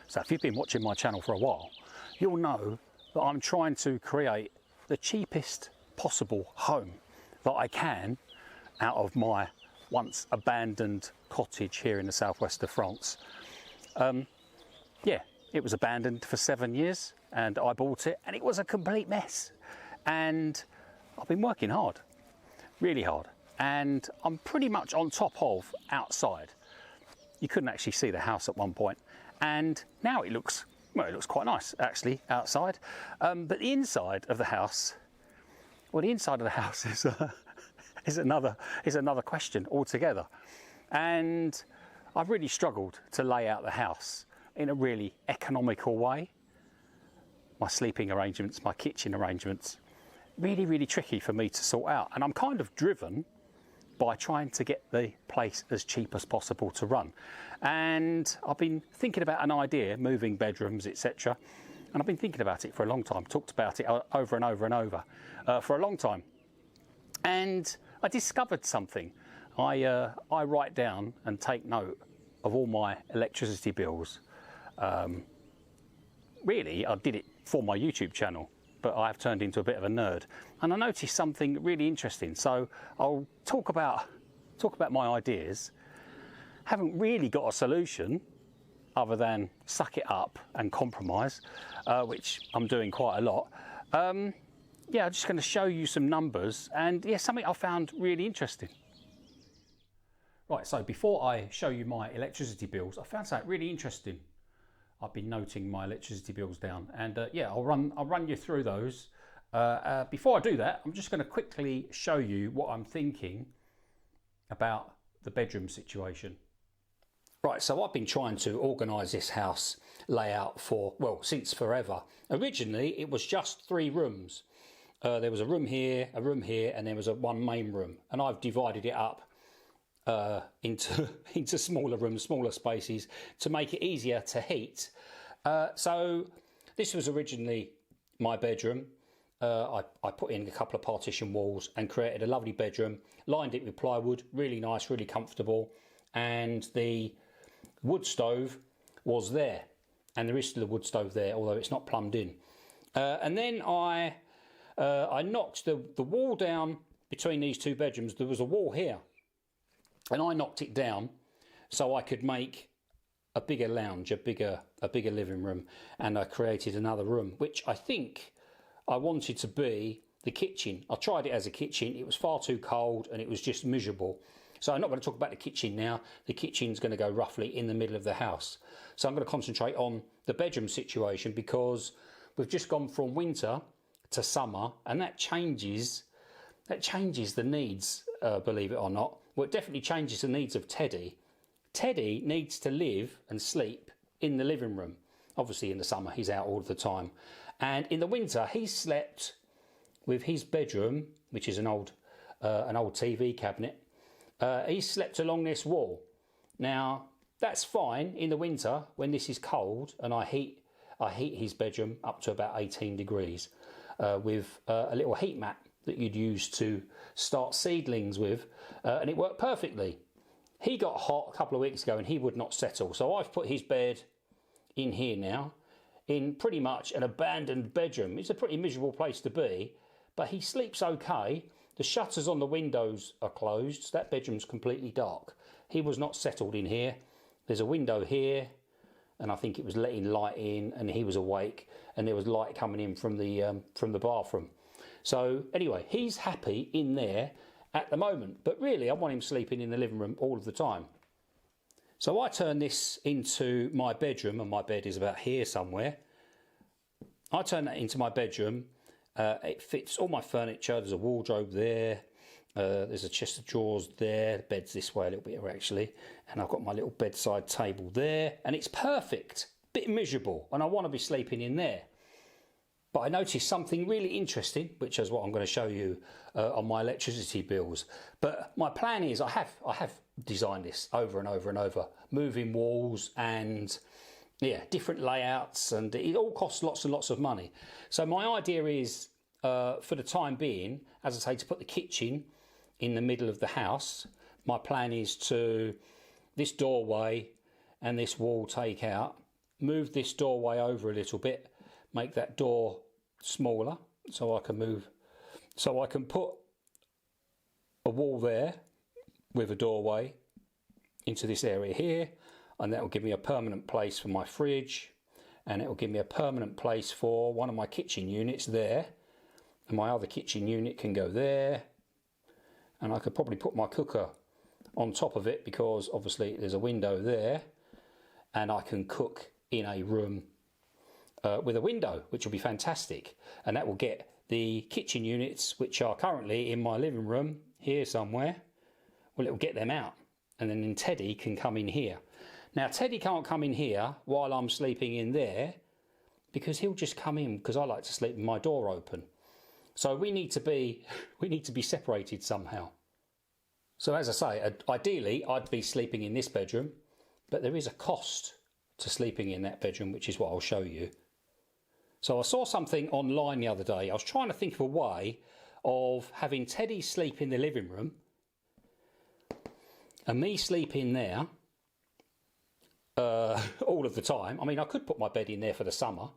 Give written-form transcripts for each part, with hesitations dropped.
So if you've been watching my channel for a while, you'll know that I'm trying to create the cheapest possible home that I can out of my once abandoned cottage here in the southwest of France. Yeah, it was abandoned for 7 years and I bought it and it was a complete mess. And I've been working hard, really hard. And I'm pretty much on top of outside. You couldn't actually see the house at one point. And now it looks, well, it looks quite nice actually outside. But the inside of the house, well, the inside of the house is another question altogether. And I've really struggled to lay out the house in a really economical way. My sleeping arrangements, my kitchen arrangements, really tricky for me to sort out. And I'm kind of driven by trying to get the place as cheap as possible to run. And I've been thinking about an idea, moving bedrooms, etc. And I've been thinking about it for a long time, talked about it over and over and over for a long time. And I discovered something. I write down and take note of all my electricity bills. Really, I did it for my YouTube channel, but I have turned into a bit of a nerd. And I noticed something really interesting. So I'll talk about my ideas. Haven't really got a solution other than suck it up and compromise, which I'm doing quite a lot. Yeah, I'm just going to show you some numbers and yeah, something I found really interesting. Right, so before I show you my electricity bills, I found something really interesting. I've been noting my electricity bills down and yeah, I'll run you through those. Before I do that, I'm just going to quickly show you what I'm thinking about the bedroom situation. Right, so I've been trying to organise this house layout for, well, since forever. Originally, it was just 3 rooms. There was a room here, and there was one main room. And I've divided it up into smaller rooms, smaller spaces to make it easier to heat. So this was originally my bedroom. I put in a couple of partition walls and created a lovely bedroom, lined it with plywood, really nice, really comfortable. And the wood stove was there, and there is still a wood stove there, although it's not plumbed in. And then I knocked the wall down between these 2 bedrooms. There was a wall here, and I knocked it down so I could make a bigger lounge, a bigger living room, and I created another room, which I think I wanted to be the kitchen. I tried it as a kitchen. It was far too cold and it was just miserable. So I'm not going to talk about the kitchen now. The kitchen's going to go roughly in the middle of the house. So I'm going to concentrate on the bedroom situation because we've just gone from winter to summer, and that changes the needs, believe it or not. Well, it definitely changes the needs of Teddy. Teddy needs to live and sleep in the living room. Obviously in the summer he's out all the time, and in the winter he slept with his bedroom, which is an old TV cabinet. He slept along this wall. Now that's fine in the winter when this is cold, and I heat his bedroom up to about 18 degrees with a little heat mat that you'd use to start seedlings with, and it worked perfectly. He got hot a couple of weeks ago and he would not settle, so I've put his bed in here now, in pretty much an abandoned bedroom. It's a pretty miserable place to be, but he sleeps okay. The shutters on the windows are closed, so that bedroom's completely dark. He was not settled in here. There's a window here, and I think it was letting light in, and he was awake, and there was light coming in from the bathroom. So anyway, he's happy in there at the moment, but really I want him sleeping in the living room all of the time. So I turn this into my bedroom, and my bed is about here somewhere. I turn that into my bedroom. It fits all my furniture. There's a wardrobe there. There's a chest of drawers there. The bed's this way a little bit actually. And I've got my little bedside table there. And it's perfect. Bit miserable. And I want to be sleeping in there. But I noticed something really interesting, which is what I'm going to show you on my electricity bills. But my plan is I have designed this over and over and over. Moving walls and yeah, different layouts, and it all costs lots and lots of money. So my idea is, for the time being, as I say, to put the kitchen in the middle of the house. My plan is to this doorway and this wall take out, move this doorway over a little bit, make that door smaller so I can put a wall there with a doorway into this area here, and that will give me a permanent place for my fridge, and it will give me a permanent place for one of my kitchen units there, and my other kitchen unit can go there, and I could probably put my cooker on top of it because obviously there's a window there, and I can cook in a room with a window, which will be fantastic. And that will get the kitchen units, which are currently in my living room here somewhere, well, it will get them out, and then Teddy can come in here. Now Teddy can't come in here while I'm sleeping in there because he'll just come in, because I like to sleep with my door open. So we need to be separated somehow. So as I say, ideally I'd be sleeping in this bedroom, but there is a cost to sleeping in that bedroom, which is what I'll show you. So I saw something online the other day. I was trying to think of a way of having Teddy sleep in the living room and me sleep in there all of the time. I mean, I could put my bed in there for the summer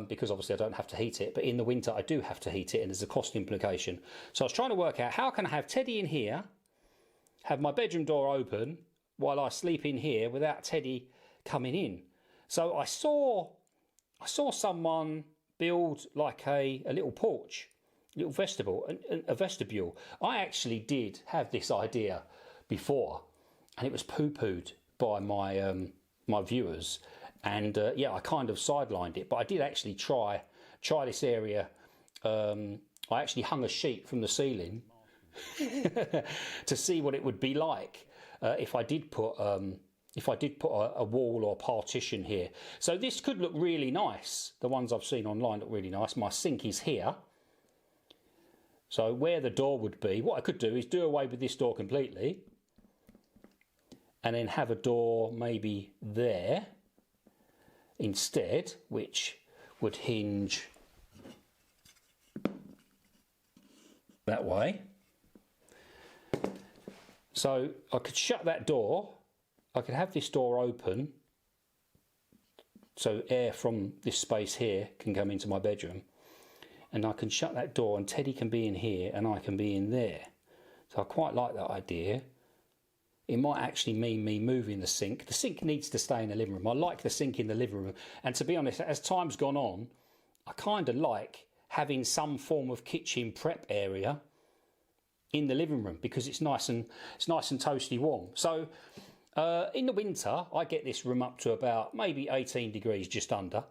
because obviously I don't have to heat it, but in the winter I do have to heat it, and there's a cost implication. So I was trying to work out how can I have Teddy in here, have my bedroom door open while I sleep in here without Teddy coming in. So I saw someone build like a little porch, a little vestibule. I actually did have this idea before, and it was poo-pooed by my viewers, and yeah, I kind of sidelined it, but I did actually try this area. I actually hung a sheet from the ceiling to see what it would be like if I did put a wall or partition here. So this could look really nice. The ones I've seen online look really nice. My sink is here. So where the door would be, what I could do is do away with this door completely and then have a door maybe there instead, which would hinge that way. So I could shut that door. I could have this door open so air from this space here can come into my bedroom, and I can shut that door and Teddy can be in here and I can be in there. So I quite like that idea. It might actually mean me moving the sink. The sink needs to stay in the living room. I like the sink in the living room, and to be honest, as time's gone on, I kind of like having some form of kitchen prep area in the living room because it's nice and toasty warm. So in the winter, I get this room up to about maybe 18 degrees, just under.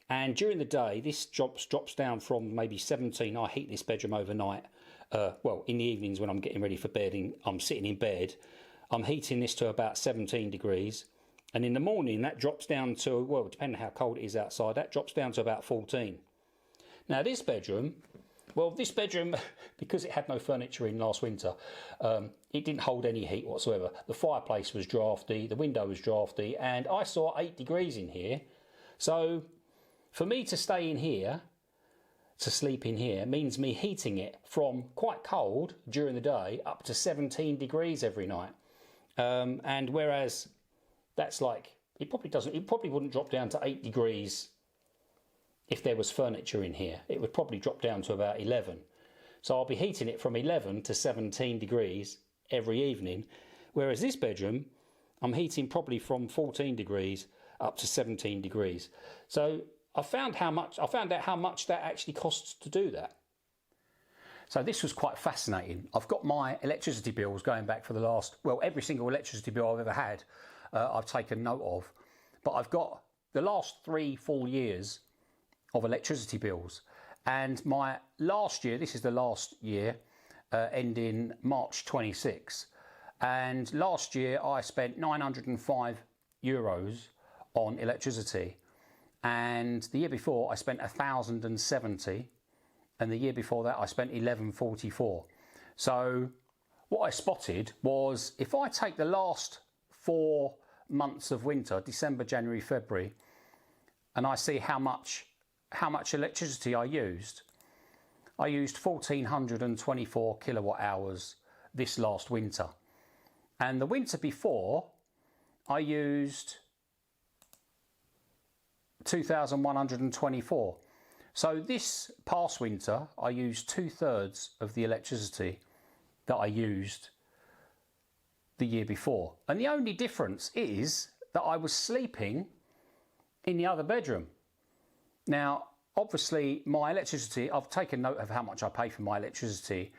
And during the day, this drops down from maybe 17. I heat this bedroom overnight. Well, in the evenings when I'm getting ready for bed and I'm sitting in bed, I'm heating this to about 17 degrees. And in the morning, that drops down to, well, depending on how cold it is outside, that drops down to about 14. Now, this bedroom, because it had no furniture in last winter, it didn't hold any heat whatsoever. The fireplace was drafty, the window was drafty, and I saw 8 degrees in here. So for me to stay in here, to sleep in here, means me heating it from quite cold during the day up to 17 degrees every night. And whereas that's like, it probably wouldn't drop down to 8 degrees if there was furniture in here. It would probably drop down to about 11. So I'll be heating it from 11 to 17 degrees every evening. Whereas this bedroom, I'm heating probably from 14 degrees up to 17 degrees. So I found out how much that actually costs to do that. So this was quite fascinating. I've got my electricity bills going back for the last, well, every single electricity bill I've ever had, I've taken note of. But I've got the last 3 full years of electricity bills. And my last year, this is the last year, ending March 26. And last year I spent €905 on electricity. And the year before I spent 1,070. And the year before that I spent 1,144. So what I spotted was, if I take the last 4 months of winter, December, January, February, and I see how much electricity I used 1,424 kilowatt hours this last winter. And the winter before, I used 2,124. So this past winter, I used 2/3 of the electricity that I used the year before. And the only difference is that I was sleeping in the other bedroom. Now, obviously, my electricity, I've taken note of how much I pay for my electricity.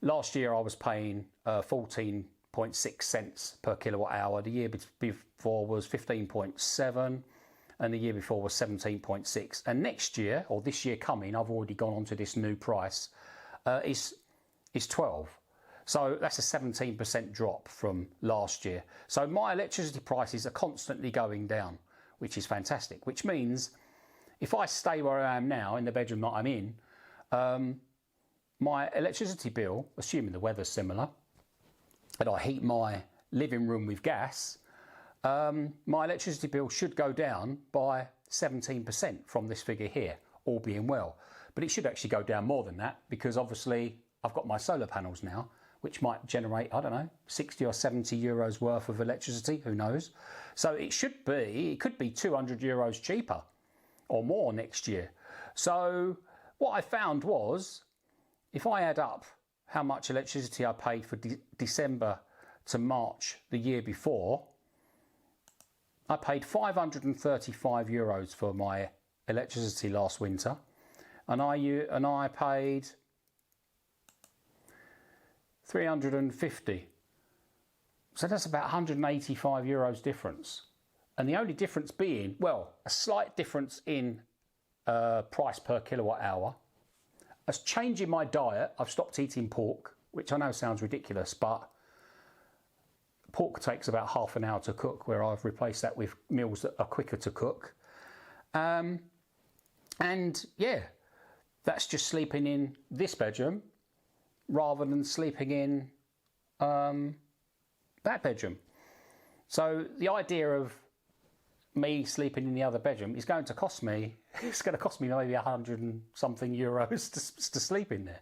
Last year I was paying 14.6 cents per kilowatt hour. The year before was 15.7, and the year before was 17.6. And next year, or this year coming, I've already gone on to this new price, is 12. So that's a 17% drop from last year. So my electricity prices are constantly going down, which is fantastic, which means if I stay where I am now in the bedroom that I'm in, my electricity bill, assuming the weather's similar, and I heat my living room with gas, my electricity bill should go down by 17% from this figure here, all being well. But it should actually go down more than that, because obviously I've got my solar panels now, which might generate, I don't know, 60 or 70 euros worth of electricity, who knows. So it could be 200 euros cheaper or more next year. So what I found was, if I add up how much electricity I paid for December to March the year before, I paid 535 euros for my electricity last winter, and I paid 350. So that's about 185 euros difference. And the only difference being, well, a slight difference in price per kilowatt hour. A change in my diet. I've stopped eating pork, which I know sounds ridiculous, but pork takes about half an hour to cook, where I've replaced that with meals that are quicker to cook. And yeah, that's just sleeping in this bedroom rather than sleeping in that bedroom. So the idea of me sleeping in the other bedroom is going to cost me, it's going to cost me maybe 100 and something euros to sleep in there.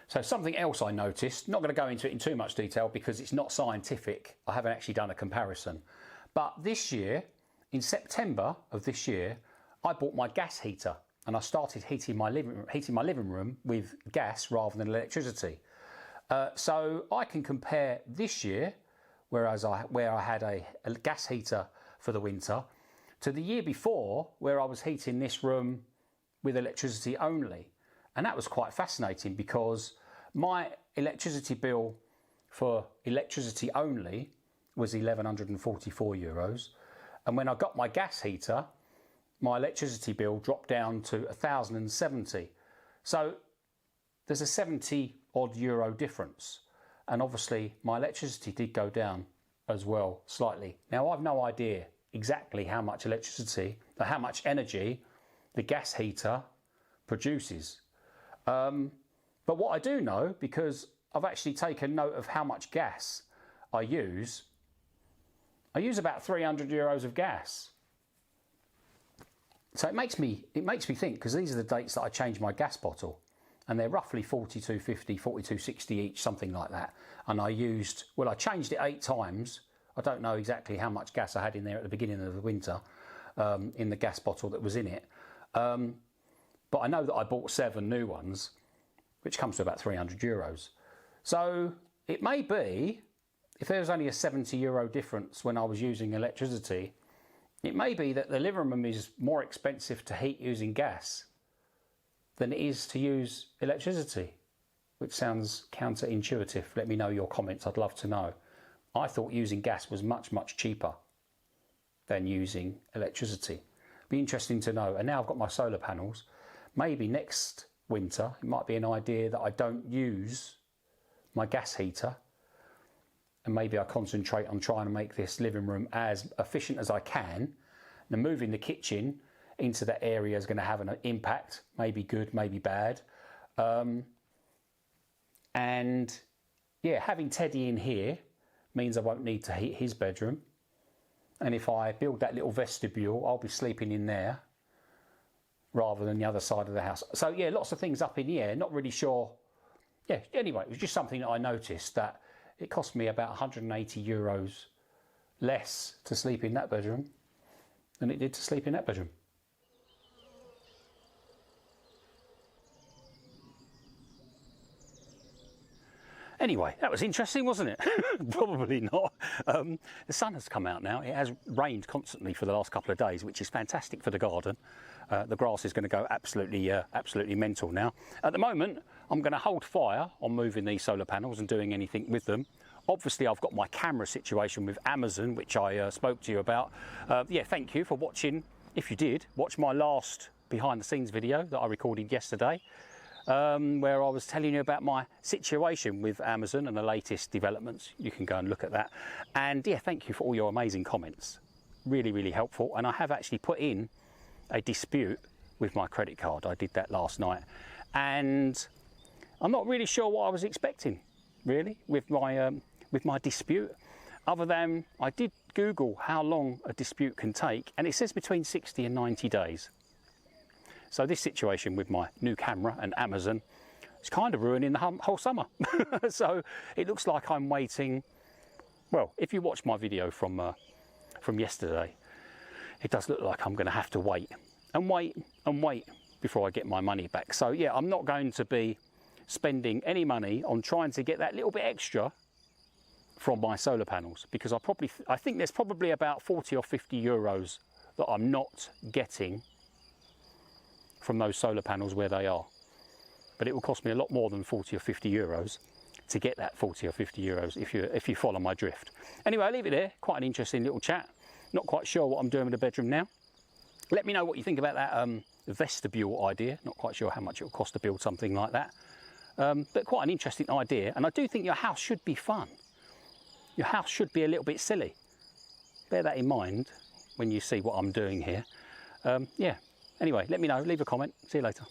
So something else I noticed, not going to go into it in too much detail because it's not scientific, I haven't actually done a comparison, but this year, in September of this year, I bought my gas heater and I started heating my living room with gas rather than electricity. So I can compare this year, where I had a gas heater for the winter, to the year before, where I was heating this room with electricity only. And that was quite fascinating, because my electricity bill for electricity only was 1,144 euros. And when I got my gas heater, my electricity bill dropped down to 1,070. So there's a 70 odd euro difference. And obviously my electricity did go down as well, slightly. Now I've no idea exactly how much electricity, or how much energy the gas heater produces. But what I do know, because I've actually taken note of how much gas I use about 300 euros of gas. So it makes me think, because these are the dates that I changed my gas bottle, and they're roughly 42.50, 42.60 each, something like that. And I changed it 8 times. I don't know exactly how much gas I had in there at the beginning of the winter, in the gas bottle that was in it. But I know that I bought 7 new ones, which comes to about 300 euros. So it may be, if there was only a 70 euro difference when I was using electricity, it may be that the living room is more expensive to heat using gas than it is to use electricity, which sounds counterintuitive. Let me know your comments, I'd love to know. I thought using gas was much, much cheaper than using electricity. Be interesting to know. And now I've got my solar panels. Maybe next winter, it might be an idea that I don't use my gas heater, and maybe I concentrate on trying to make this living room as efficient as I can. Now, moving the kitchen into that area is going to have an impact, maybe good, maybe bad. And yeah, having Teddy in here means I won't need to heat his bedroom. And if I build that little vestibule, I'll be sleeping in there rather than the other side of the house. So yeah, lots of things up in the air, not really sure. Yeah, anyway, it was just something that I noticed, that it cost me about 180 euros less to sleep in that bedroom than it did to sleep in that bedroom. Anyway, that was interesting, wasn't it? Probably not. The sun has come out now. It has rained constantly for the last couple of days, which is fantastic for the garden. The grass is going to go absolutely mental now. At the moment, I'm going to hold fire on moving these solar panels and doing anything with them. Obviously, I've got my camera situation with Amazon, which I spoke to you about. Yeah, thank you for watching. If you did, watch my last behind the scenes video that I recorded yesterday. Where I was telling you about my situation with Amazon and the latest developments. You can go and look at that. And yeah, thank you for all your amazing comments. Really helpful. And I have actually put in a dispute with my credit card. I did that last night. And I'm not really sure what I was expecting, really, with my dispute. Other than I did Google how long a dispute can take, and it says between 60 and 90 days. So this situation with my new camera and Amazon is kind of ruining the whole summer. So it looks like I'm waiting. Well, if you watch my video from yesterday, it does look like I'm going to have to wait and wait and wait before I get my money back. So yeah, I'm not going to be spending any money on trying to get that little bit extra from my solar panels, because I think there's probably about 40 or 50 euros that I'm not getting from those solar panels where they are. But it will cost me a lot more than 40 or 50 euros to get that 40 or 50 euros if you follow my drift. Anyway, I'll leave it there. Quite an interesting little chat. Not quite sure what I'm doing with the bedroom now. Let me know what you think about that vestibule idea. Not quite sure how much it will cost to build something like that. But quite an interesting idea. And I do think your house should be fun. Your house should be a little bit silly. Bear that in mind when you see what I'm doing here. Yeah. Anyway, let me know, leave a comment. See you later.